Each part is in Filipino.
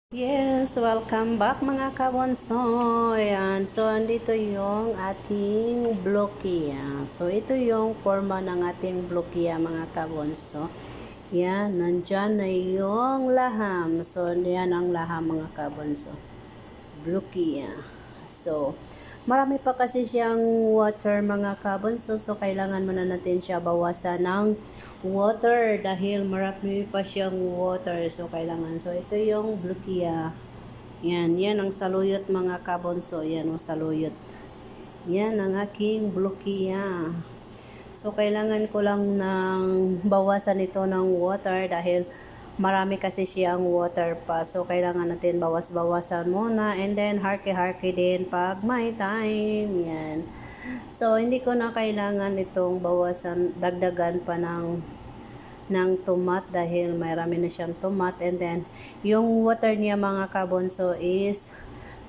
Yes, welcome back mga kabonso. Ayan, so andito yung ating blokia. So ito yung forma ng ating blokia mga kabonso. Yan, nandyan na yung laham. So yan ang laham mga kabonso. Blokia. So, marami pa kasi siyang water mga kabonso. So kailangan muna natin siya bawasan ng water dahil marami pa siyang water. So kailangan. So ito yung blokia. Yan ang saluyot mga kabonso. Yan ang saluyot. Yan ang aking blokia. So kailangan ko lang ng bawasan ito ng water dahil marami kasi siyang water pa. So kailangan natin bawas-bawasan muna and then harke-harke din pag may time. Yan. So hindi ko na kailangan itong bawasan, dagdagan pa ng tomat dahil marami na siyang tomat, and then yung water niya mga kabonso is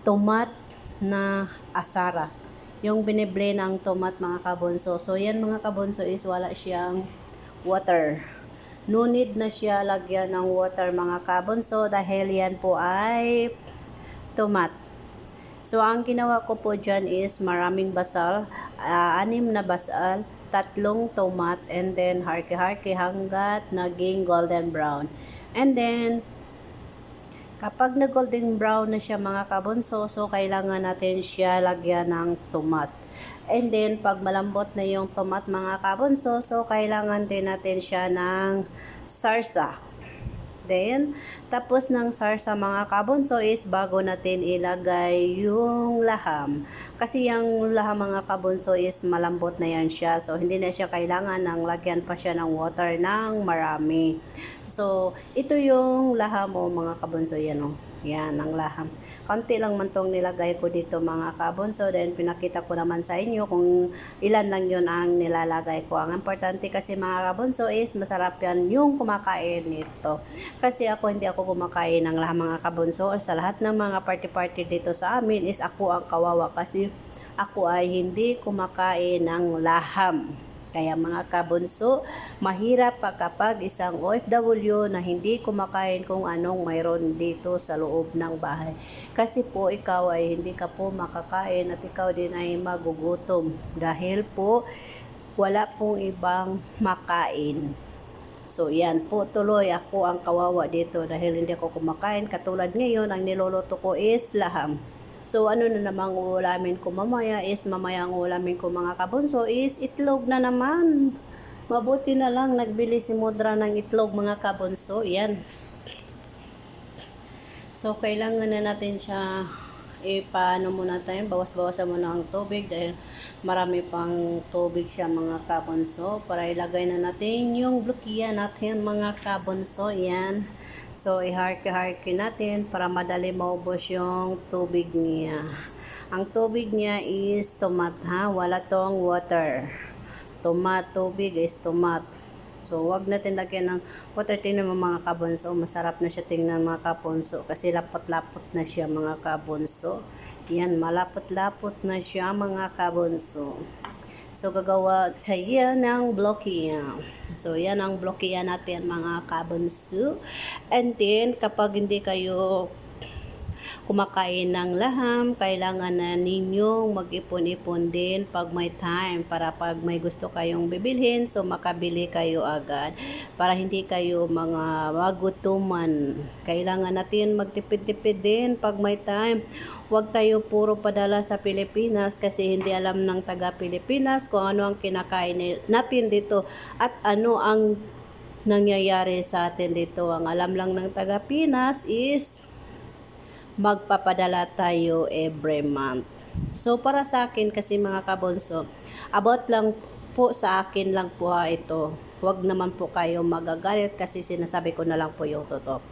tomat na asara, yung biniblend ng tomat mga kabonso. So yan mga kabonso is wala siyang water, no need na siya lagyan ng water mga kabonso dahil yan po ay tomat. So ang ginawa ko po dyan is maraming basal, 6 na basal, 3 tomat, and then harke-harke hanggat naging golden brown. And then kapag na golden brown na siya mga kabonso, so kailangan natin siya lagyan ng tomat. And then pag malambot na yung tomat mga kabonso, so kailangan din natin siya ng sarsa. Then, tapos ng sarsa mga kabonso is bago natin ilagay yung laham. Kasi yung laham mga kabonso is malambot na yan siya. So, hindi na siya kailangan ng lagyan pa siya ng water ng marami. So, ito yung laham o mga kabonso. Yan o. Yan ang laham. Konti lang man tong nilagay ko dito mga kabonso. Then, pinakita ko naman sa inyo kung ilan lang yun ang nilalagay ko. Ang importante kasi mga kabonso is masarap yan yung kumakain nito. Kasi hindi ako kumakain ng laham mga kabonso. Sa lahat ng mga party-party dito sa amin is ako ang kawawa kasi ako ay hindi kumakain ng laham. Kaya mga kabonso, mahirap pa kapag isang OFW na hindi kumakain kung anong mayroon dito sa loob ng bahay. Kasi po ikaw ay hindi ka po makakain at ikaw din ay magugutom dahil po wala pong ibang makain. So yan po, tuloy ako ang kawawa dito dahil hindi ako kumakain. Katulad ngayon, ang niluluto ko is laham. So ano na namang uulamin ko mamaya is, mamaya ang uulamin ko mga kabonso is itlog na naman. Mabuti na lang nagbili si Mudra ng itlog mga kabonso. Yan. So kailangan na natin siya paano muna tayo, bawas-bawasan muna ang tubig dahil marami pang tubig siya mga kabonso. Para ilagay na natin yung blokia natin mga kabonso. Yan. So, iharke-harke natin para madali maubos yung tubig niya. Ang tubig niya is tomat ha, wala tong water. Tomat, tubig is tomat. So, wag natin lagyan ng water. Tingnan mo mga kabonso, masarap na siya tingnan mga kabonso kasi lapot-lapot na siya mga kabonso. Yan, malapot-lapot na siya mga kabonso. So, gagawa tayo ng blokia. So, yan ang blokia natin mga kabonso. And then, kapag hindi kayo kumakain ng laham, kailangan na ninyong mag-ipon-ipon din pag may time para pag may gusto kayong bibilhin, so makabili kayo agad para hindi kayo mga magutuman. Kailangan natin magtipid-tipid din pag may time. Huwag tayo puro padala sa Pilipinas kasi hindi alam ng taga Pilipinas kung ano ang kinakain natin dito at ano ang nangyayari sa atin dito. Ang alam lang ng taga Pinas is magpapadala tayo every month. So para sa akin kasi mga kabonso, about lang po sa akin lang po ito. Huwag naman po kayo magagalit kasi sinasabi ko na lang po yung totoo.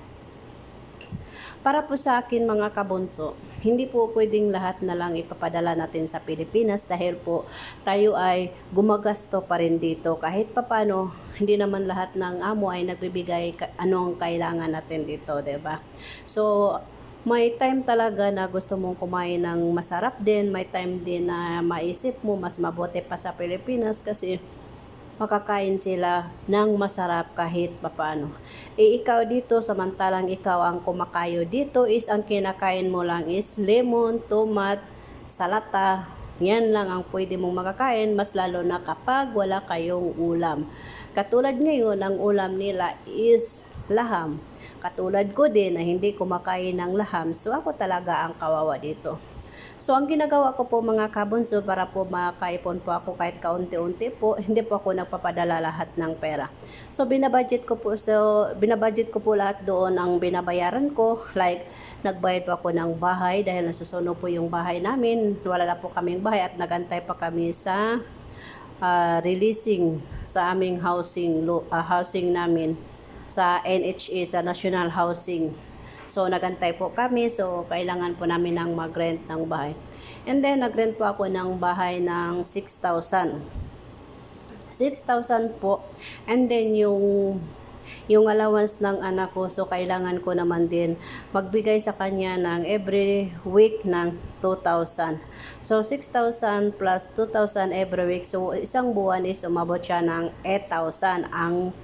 Para po sa akin mga kabonso, hindi po pwedeng lahat na lang ipapadala natin sa Pilipinas dahil po tayo ay gumagasto pa rin dito. Kahit papano, hindi naman lahat ng amo ay nagbibigay anong kailangan natin dito, 'di ba? So may time talaga na gusto mong kumain ng masarap din, may time din na maisip mo mas mabuti pa sa Pilipinas kasi makakain sila ng masarap kahit papano. Ikaw dito, samantalang ikaw ang kumakayo dito is ang kinakain mo lang is lemon, tomat, salata. Yan lang ang pwede mong makakain, mas lalo na kapag wala kayong ulam. Katulad ngayon, ang ulam nila is laham. Katulad ko din na hindi kumakain ng laham, so ako talaga ang kawawa dito. So, ang ginagawa ko po mga kabunso para po makaipon po ako kahit kaunti-unti po, hindi po ako nagpapadala lahat ng pera. So, binabudget ko po lahat doon ang binabayaran ko. Like, nagbayad po ako ng bahay dahil nasusuno po yung bahay namin. Wala na po kaming bahay at nagantay pa kami sa releasing sa aming housing namin sa NHA, sa National Housing. So, nagantay po kami. So, kailangan po namin ng mag-rent ng bahay. And then, nag-rent po ako ng bahay ng 6,000. 6,000 po. And then, yung allowance ng anak ko, so kailangan ko naman din magbigay sa kanya ng every week ng 2,000. So, 6,000 plus 2,000 every week. So, isang buwan is umabot siya ng 8,000 ang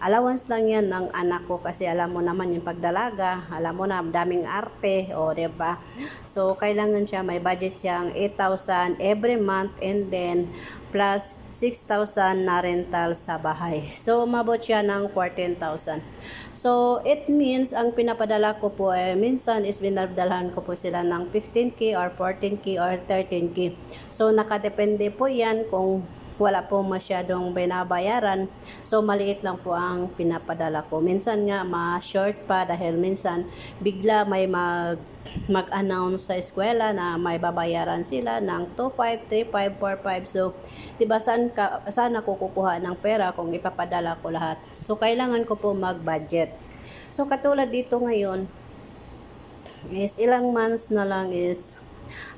allowance lang yan ng anak ko kasi alam mo naman yung pagdalaga, alam mo na daming arte, o diba? So, kailangan siya, may budget siyang 8,000 every month and then plus 6,000 na rental sa bahay. So, umabot siya ng 14,000. So, it means, ang pinapadala ko po, minsan is binadalhan ko po sila ng 15K or 14K or 13K. So, nakadepende po yan kung wala po masyadong binabayaran. So, maliit lang po ang pinapadala ko. Minsan nga, ma-short pa dahil minsan bigla may mag-announce sa eskwela na may babayaran sila ng 2,500, 3,500, 4,500. So, diba saan ako kukuha ng pera kung ipapadala ko lahat? So, kailangan ko po mag-budget. So, katulad dito ngayon, is ilang months na lang is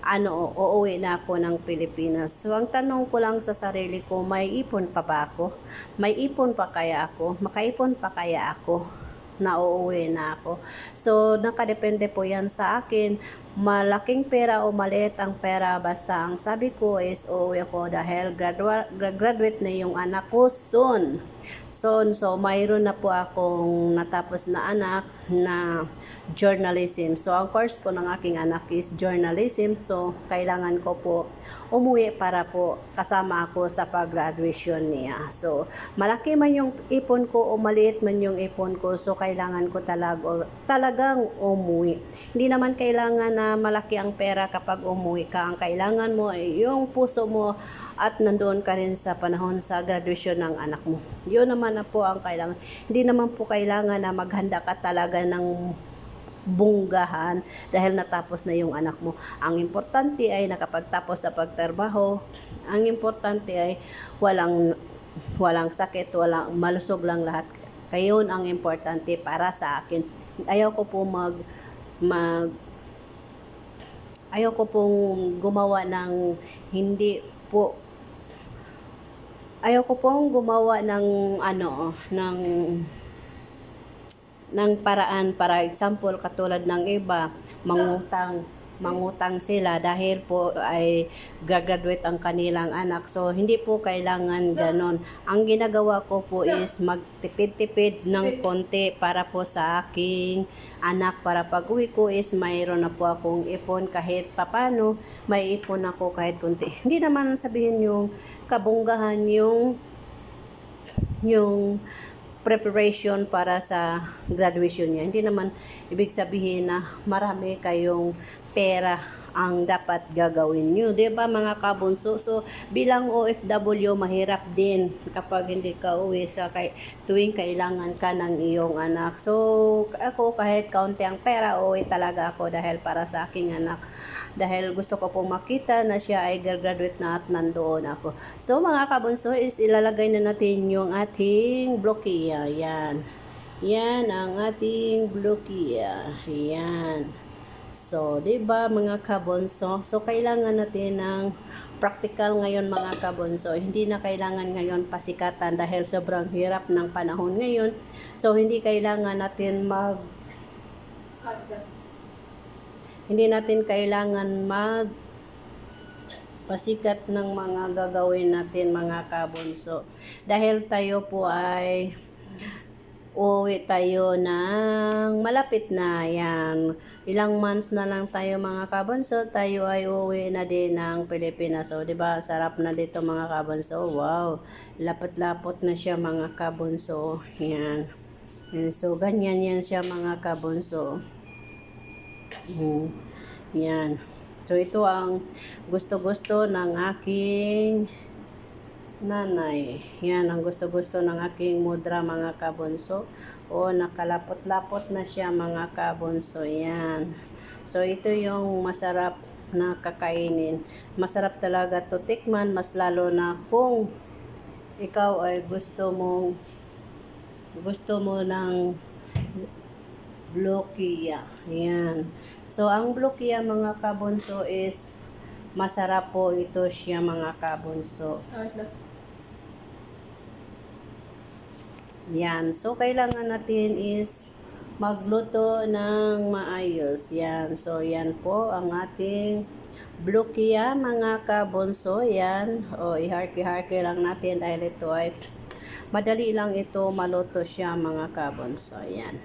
uuwi na ako ng Pilipinas. So, ang tanong ko lang sa sarili ko, may ipon pa ba ako? May ipon pa kaya ako? Makaipon pa kaya ako na uuwi na ako? So, nakadepende po yan sa akin. Malaking pera o maliit ang pera, basta ang sabi ko is uuwi ako dahil graduate na yung anak ko soon. So, mayroon na po akong natapos na anak na journalism. So, ang course po ng aking anak is journalism. So, kailangan ko po umuwi para po kasama ako sa pag-graduation niya. So, malaki man yung ipon ko o maliit man yung ipon ko, so kailangan ko talagang umuwi. Hindi naman kailangan na malaki ang pera kapag umuwi ka. Ang kailangan mo ay yung puso mo at nandoon ka rin sa panahon sa graduation ng anak mo. Yun naman na po ang kailangan. Hindi naman po kailangan na maghanda ka talaga ng bunggahan dahil natapos na yung anak mo. Ang importante ay nakapagtapos sa pagtrabaho. Ang importante ay walang sakit, walang malusog lang lahat. Kayon ang importante para sa akin. Ayaw ko pong gumawa ng ng paraan. Para example, katulad ng iba, mangutang sila dahil po ay gagraduate ang kanilang anak. So, hindi po kailangan ganon. Ang ginagawa ko po is magtipid-tipid ng konti para po sa aking anak, para pag uwi ko is mayroon na po akong ipon kahit papano, may ipon ako kahit konti. Hindi naman sabihin yung kabunggahan yung preparation para sa graduation niya. Hindi naman ibig sabihin na marami kayong pera ang dapat gagawin nyo. Diba mga kabunso? So, bilang OFW, mahirap din kapag hindi ka uwi sa tuwing kailangan ka ng iyong anak. So, ako kahit kaunti ang pera, uwi talaga ako dahil para sa aking anak. Dahil gusto ko pong makita na siya ay graduate na at nandoon ako. So mga kabunso is ilalagay na natin yung ating blokiya. Yan. Yan ang ating blokiya. Yan. So, diba mga kabunso? So, kailangan natin ng practical ngayon mga kabunso. Hindi na kailangan ngayon pasikatan dahil sobrang hirap ng panahon ngayon. So, hindi natin kailangan pasikat ng mga gagawin natin mga kabunso. Dahil tayo po ay uuwi tayo ng malapit na yan. Ilang months na lang tayo mga kabunso, tayo ay uuwi na din ng Pilipinas. So, di ba, sarap na dito mga kabunso. Wow, lapot-lapot na siya mga kabunso. Yan. And so, ganyan yan siya mga kabunso. Yan. So, ito ang gusto-gusto ng aking nanay. Yan, ang gusto-gusto ng aking mudra mga kabunso. O, nakalapot-lapot na siya mga kabunso. Yan. So, ito yung masarap na kakainin. Masarap talaga to tikman, mas lalo na kung ikaw ay gusto mo ng blokia. Yan. So, ang blokia mga kabunso is masarap po ito siya mga kabunso. Yan. So, kailangan natin is magluto ng maayos. Yan. So, yan po ang ating blokia mga kabunso. Yan. O, iharki-harki lang natin dahil ito ay madali lang ito maluto siya mga kabunso. Yan.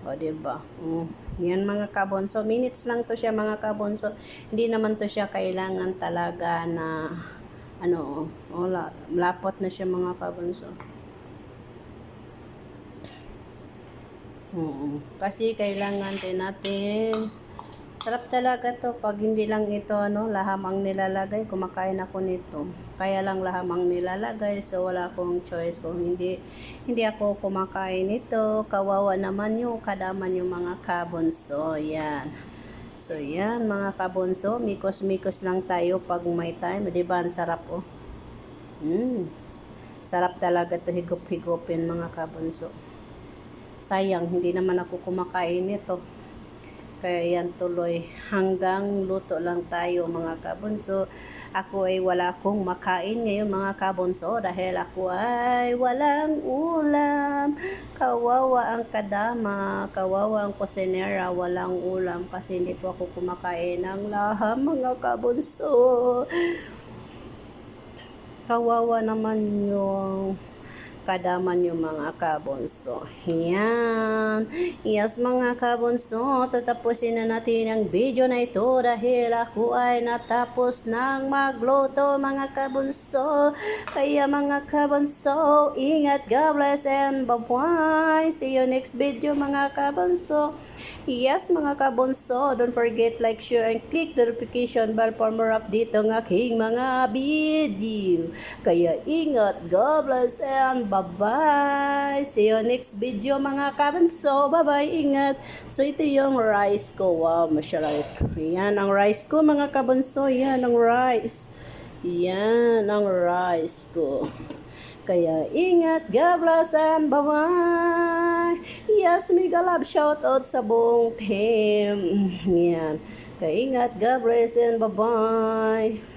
O, diba? Yan mga kabunso. Minutes lang to siya mga kabunso. Hindi naman to siya kailangan talaga na lapot na siya mga kabunso. Kasi kailangan din natin. Sarap talaga to pag hindi lang ito laham ang nilalagay. Kumakain ako nito. Kaya lang laham ang nilalagay, so wala akong choice kung hindi ako kumakain nito. Kawawa naman yung kadaman yung mga kabunso. Yan. So yan mga kabunso, mikos-mikos lang tayo pag may time. Diba ang sarap oh. Sarap talaga to higop-higopin mga kabunso. Sayang, hindi naman ako kumakain nito. Kaya yan tuloy, hanggang luto lang tayo mga kabunso. Ako ay wala akong makain ngayon mga kabunso dahil ako ay walang ulam. Kawawa ang kadama, kawawa ang kusinera, walang ulam kasi hindi po ako kumakain ng laham mga kabunso. Kawawa naman yung kadaman yung mga kabunso. Yan. Yes mga kabunso, tatapusin na natin ang video na ito dahil ako ay natapos ng magluto mga kabunso. Kaya mga kabunso, ingat, God bless and bye-bye. See you next video mga kabunso. Yes mga kabunso, don't forget like, share, and click the notification bell for more update ng aking mga video. Kaya ingat, God bless, and bye-bye. See you next video mga kabunso. Bye-bye, ingat. So ito yung rice ko. Wow, masarap. Yan ang rice ko mga kabunso. Yan ang rice. Yan ang rice ko. Kaya ingat, God bless, and bye-bye. Yes, mega love shoutout sa buong team. Yan. Kaya ingat, God bless, and bye-bye.